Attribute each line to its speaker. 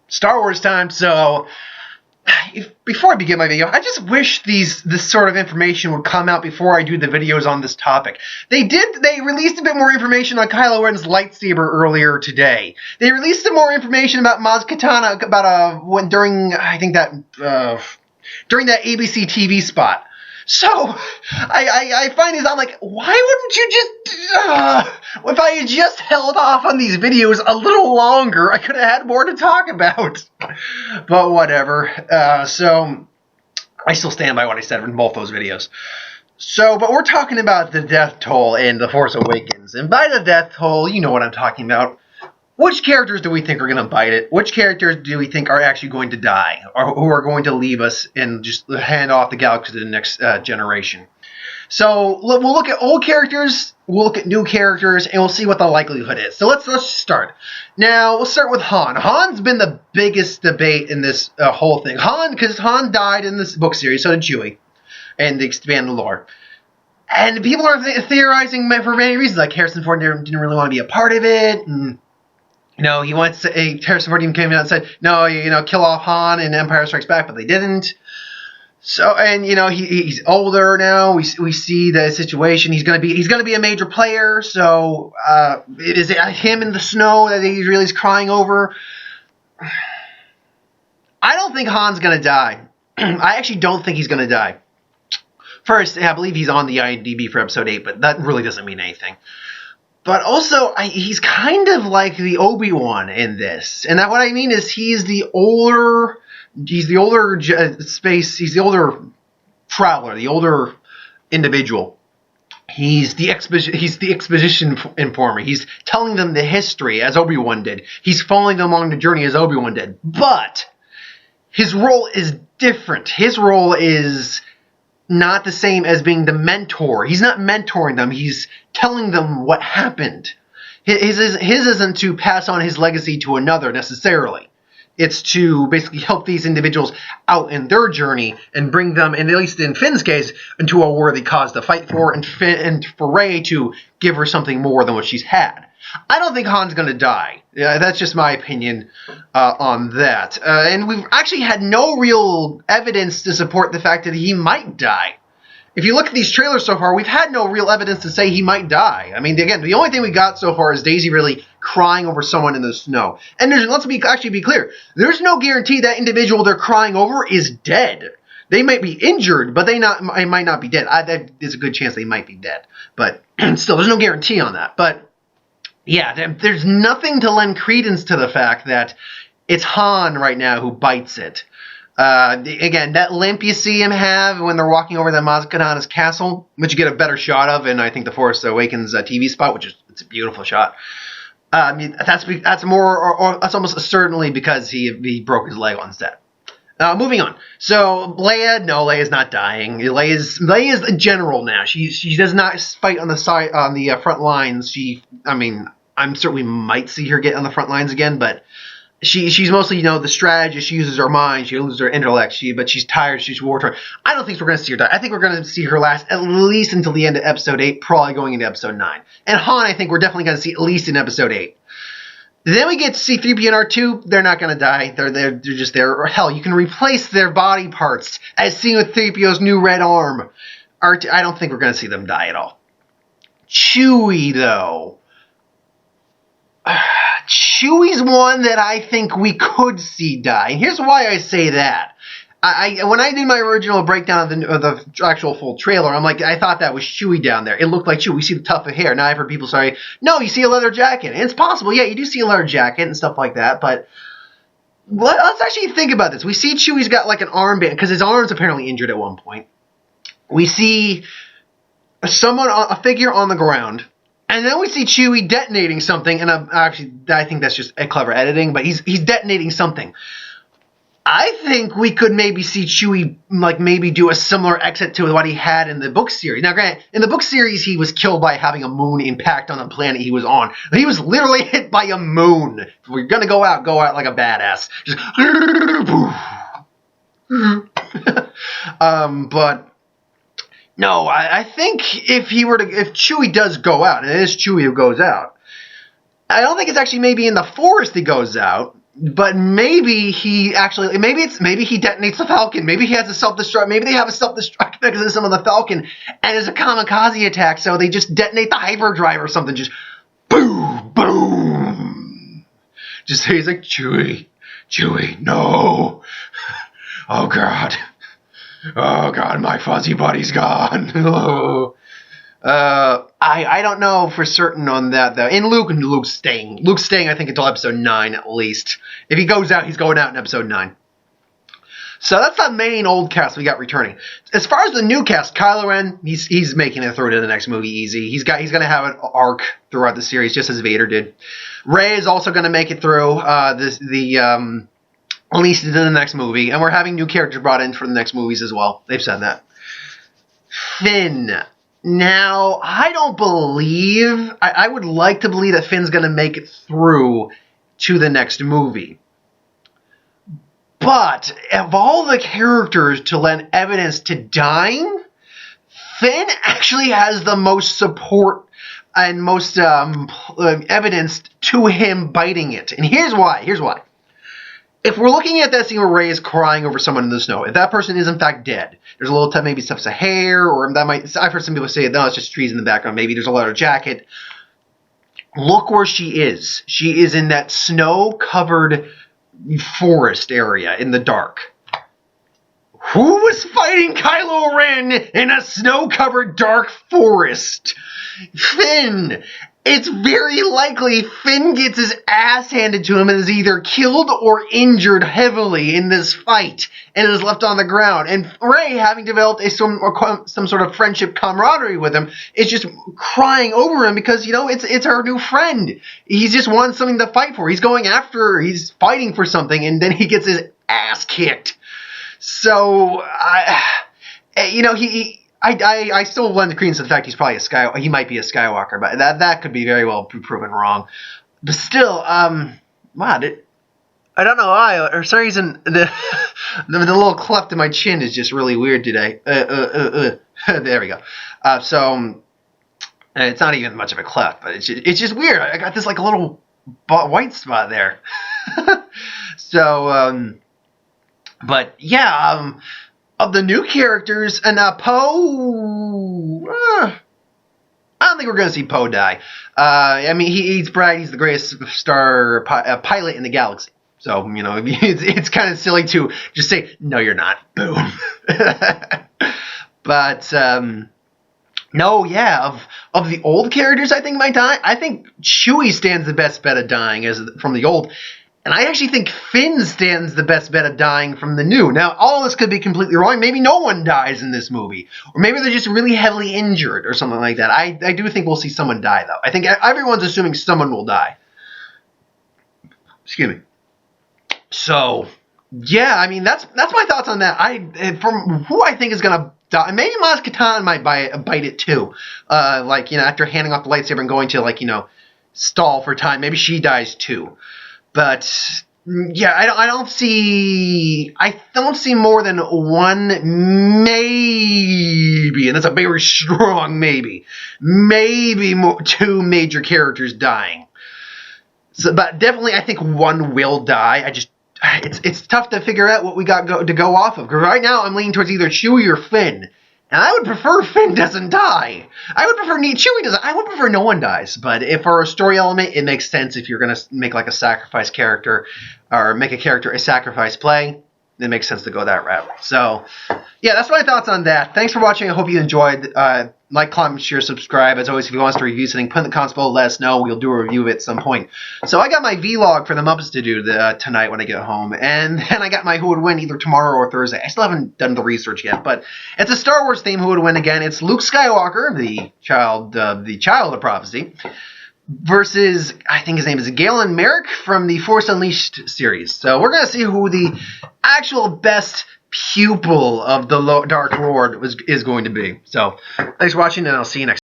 Speaker 1: Star Wars time. So, before I begin my video, I just wish this sort of information would come out before I do the videos on this topic. They released a bit more information on Kylo Ren's lightsaber earlier today. They released some more information about Maz Kanata during that ABC TV spot. So, I find these, I'm like, why wouldn't you just, if I had just held off on these videos a little longer, I could have had more to talk about. But whatever. So, I still stand by what I said in both those videos. So, but we're talking about the death toll in The Force Awakens. And by the death toll, you know what I'm talking about. Which characters do we think are going to bite it? Which characters do we think are actually going to die? Or who are going to leave us and just hand off the galaxy to the next generation? So we'll look at old characters, we'll look at new characters, and we'll see what the likelihood is. So let's start. Now, we'll start with Han. Han's been the biggest debate in this whole thing. Because Han died in this book series, so did Chewie, and the expanded lore. And people are theorizing for many reasons, like Harrison Ford didn't really want to be a part of it, and he wants to, Harrison Ford even came out and said, no, kill off Han in Empire Strikes Back, but they didn't. So, and, he's older now. We see the situation. He's gonna be a major player. So, is it him in the snow that he really is crying over? I don't think Han's gonna die. I actually don't think he's gonna die. First, I believe he's on the IMDb for Episode 8, but that really doesn't mean anything. But also, he's kind of like the Obi-Wan in this. And what I mean is he's the older traveler, the older individual. He's the exposition informer. He's telling them the history as Obi-Wan did. He's following them along the journey as Obi-Wan did. But his role is different. His role is not the same as being the mentor. He's not mentoring them. He's telling them what happened. His isn't to pass on his legacy to another necessarily. It's to basically help these individuals out in their journey and bring them, and at least in Finn's case, into a worthy cause to fight for, and for Rey to give her something more than what she's had. I don't think Han's going to die. That's just my opinion on that. And we've actually had no real evidence to support the fact that he might die. If you look at these trailers so far, we've had no real evidence to say he might die. I mean, again, the only thing we got so far is Daisy really crying over someone in the snow. And let's be clear. There's no guarantee that individual they're crying over is dead. They might be injured, but they might not be dead. There's a good chance they might be dead. But still, there's no guarantee on that. But yeah, there's nothing to lend credence to the fact that it's Han right now who bites it. Again, that limp you see him have when they're walking over the Maz Kanata's castle, which you get a better shot of in, I think, the Force Awakens TV spot, it's a beautiful shot. I mean, that's almost certainly because he broke his leg on set. Moving on. So Leia's not dying. Leia's a general now. She does not fight on the front lines. I'm certain we might see her get on the front lines again, but she's mostly, the strategist. She uses her mind. She uses her intellect. But she's tired. She's war-torn. I don't think we're going to see her die. I think we're going to see her last at least until the end of Episode 8, probably going into Episode 9. And Han, I think we're definitely going to see at least in Episode 8. Then we get to see 3PO and R2. They're not going to die. They're just there. Or hell, you can replace their body parts, as seen with 3PO's new red arm. R2, I don't think we're going to see them die at all. Chewie, though. Chewie's one that I think we could see die. And here's why I say that. When I did my original breakdown of the actual full trailer, I thought that was Chewie down there. It looked like Chewie. We see the tuft of hair. Now I've heard people say, no, you see a leather jacket. And it's possible, yeah, you do see a leather jacket and stuff like that. But let's actually think about this. We see Chewie's got like an armband, because his arm's apparently injured at one point. We see a figure on the ground. And then we see Chewie detonating something, and I think that's just a clever editing, but he's detonating something. I think we could maybe see Chewie maybe do a similar exit to what he had in the book series. Now, granted, in the book series, he was killed by having a moon impact on the planet he was on. He was literally hit by a moon. If we're gonna go out like a badass. Just but no, I think if Chewie does go out, and it is Chewie who goes out, I don't think it's actually maybe in the forest he goes out. But maybe he actually, maybe he detonates the Falcon. Maybe he has a self-destruct. Maybe they have a self-destruct mechanism on the Falcon, and it's a kamikaze attack. So they just detonate the hyperdrive or something. Just boom, boom. Just he's like Chewie, no. Oh God, my fuzzy buddy's gone. Oh. I don't know for certain on that though. And Luke's staying. Luke's staying, I think, until episode 9 at least. If he goes out, he's going out in episode 9. So that's the main old cast we got returning. As far as the new cast, Kylo Ren, he's making it through to the next movie easy. He's gonna have an arc throughout the series, just as Vader did. Rey is also gonna make it through at least into the next movie, and we're having new characters brought in for the next movies as well. They've said that. Finn. Now, I don't believe... I would like to believe that Finn's going to make it through to the next movie. But, of all the characters to lend evidence to dying, Finn actually has the most support and most evidence to him biting it. And here's why. If we're looking at that scene where Rey is crying over someone in the snow, if that person is in fact dead, there's a little maybe tufts of hair, or that might... I've heard some people say, no, it's just trees in the background. Maybe there's a leather jacket. Look where she is. She is in that snow-covered forest area in the dark. Who was fighting Kylo Ren in a snow-covered dark forest? Finn. It's very likely Finn gets his ass handed to him and is either killed or injured heavily in this fight and is left on the ground. And Rey, having developed some sort of friendship camaraderie with him, is just crying over him because, it's her new friend. He just wants something to fight for. He's going after her. He's fighting for something, and then he gets his ass kicked. So, I still lend credence to the fact he's probably he might be a Skywalker, but that could be very well proven wrong. But still, I don't know why. For some reason, the little cleft in my chin is just really weird today. There we go. So it's not even much of a cleft, but it's just weird. I got this like a little white spot there. So, but yeah. Of the new characters, and Poe, I don't think we're going to see Poe die. He's Brad. He's the greatest star pilot in the galaxy. So, it's kind of silly to just say, no, you're not. Boom. But, no, yeah, of the old characters I think might die, I think Chewie stands the best bet of dying from the old. And I actually think Finn stands the best bet of dying from the new. Now, all of this could be completely wrong. Maybe no one dies in this movie. Or maybe they're just really heavily injured or something like that. I do think we'll see someone die, though. I think everyone's assuming someone will die. Excuse me. So, yeah, that's my thoughts on that. From who I think is going to die, maybe Maz Kanata might bite it, too. After handing off the lightsaber and going to, stall for time. Maybe she dies, too. But yeah, I don't see more than one, maybe, and that's a very strong maybe two major characters dying. So, but definitely, I think one will die. It's tough to figure out what we got to go off of. Because right now, I'm leaning towards either Chewie or Finn. And I would prefer Finn doesn't die. I would prefer Chewie doesn't. I would prefer no one dies. But if for a story element, it makes sense if you're going to make like a sacrifice character or make a character a sacrifice play. It makes sense to go that route. So, yeah, that's my thoughts on that. Thanks for watching. I hope you enjoyed. Like, comment, share, subscribe. As always, if you want us to review something, put in the comments below. Let us know. We'll do a review of it at some point. So I got my vlog for the Muppets to do tonight when I get home. And then I got my Who Would Win either tomorrow or Thursday. I still haven't done the research yet. But it's a Star Wars theme Who Would Win again. It's Luke Skywalker, the child of prophecy, versus, I think his name is Galen Merrick from the Force Unleashed series. So we're going to see who the actual best pupil of the Dark Lord is going to be. So thanks for watching, and I'll see you next time.